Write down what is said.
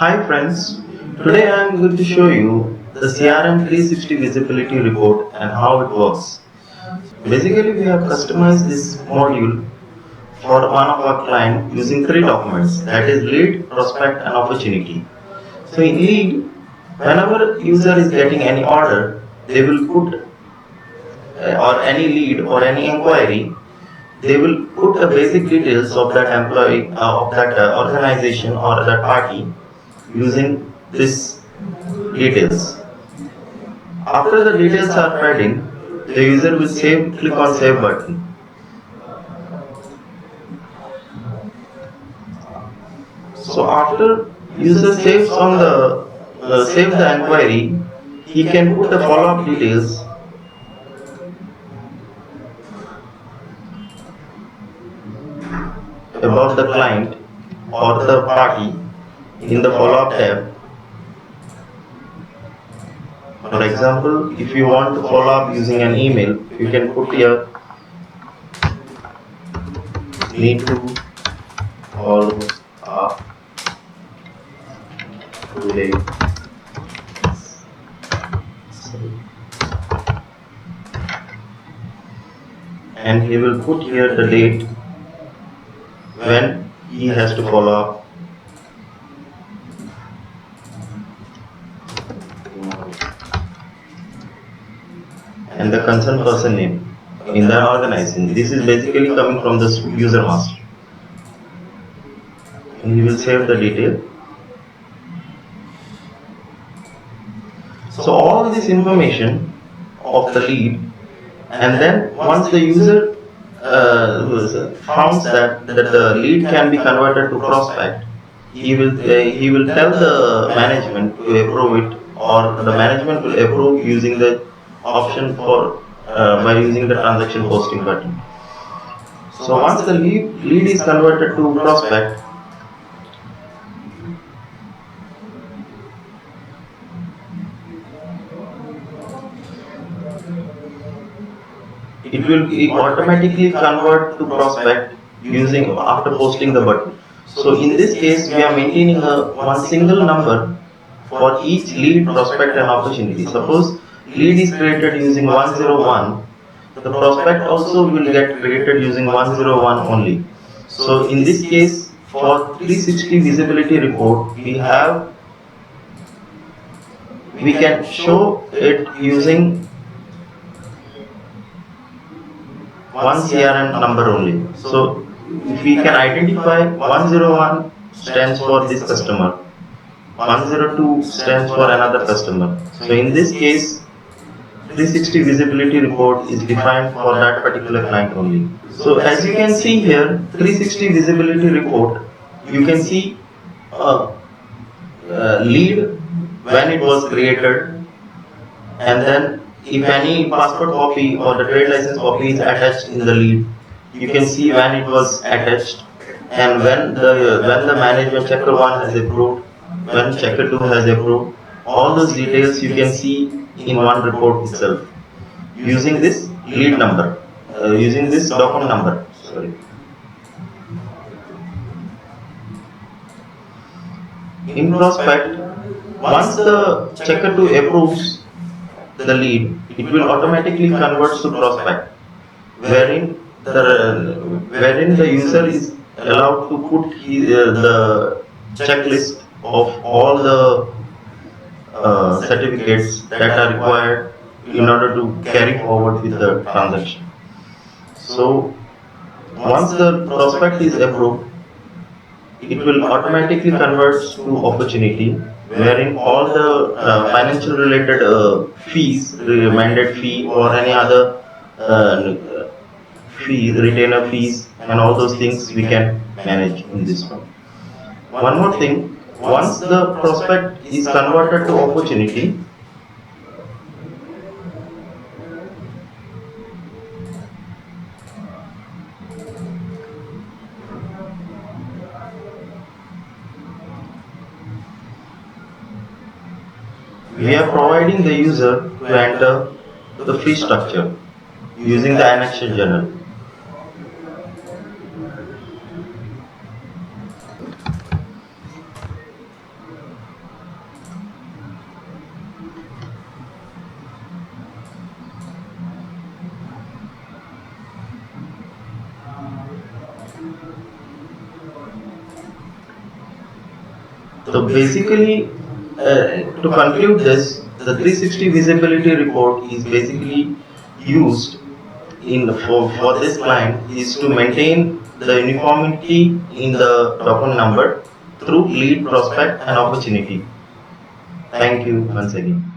Hi friends, today I am going to show you the CRM 360 visibility report and how it works. Basically, we have customized this module for one of our client using three documents, that is lead, prospect and opportunity. So in lead, whenever user is getting any order, they will put or any lead or any inquiry, they will put the basic details of that employee, of that organization or that party using this details. After the details are fed in, the user will click on save button. So after user save the inquiry, he can put the follow-up details about the client or the party in the follow-up tab. For example, if you want to follow up using an email, you can put here need to follow up today. And he will put here the date when he has to follow up. And the concerned person name in the organization. This is basically coming from the user master. And he will save the detail. So all this information of the lead, and then once the user found that the lead can be converted to prospect, he will tell the management to approve it, or the management will approve using the option for by using the transaction posting button. So once the lead is converted to prospect, it will automatically convert to prospect using after posting the button. So in this case, we are maintaining one single number for each lead, prospect and opportunity. Suppose lead is created using 101, the prospect also will get created using 101 only. So in this case, for 360 visibility report, we can show it using one CRM number only. So if we can identify 101 stands for this customer, 102 stands for another customer. So in this case, 360 visibility report is defined for that particular client only. So as you can see here, 360 visibility report, you can see lead when it was created, and then if any passport copy or the trade license copy is attached in the lead, you can see when it was attached, and when the management checker 1 has approved, when checker 2 has approved. All those details you can see in one report itself using this lead number, using this document number. Sorry. In prospect, once the checker 2 approves the lead, it will automatically convert to prospect, wherein the user is allowed to put the checklist of all the certificates that are required in order to carry forward with the transaction. So once the prospect is approved, it will automatically convert to opportunity, wherein all the financial related fees, mandate fee or any other fee, retainer fees and all those things we can manage in this one. One more thing, once the prospect is converted to opportunity, we are providing the user to enter the fee structure using the annexure journal. So basically, to conclude this, the 360 visibility report is basically used for this client is to maintain the uniformity in the token number through lead, prospect and opportunity. Thank you once again.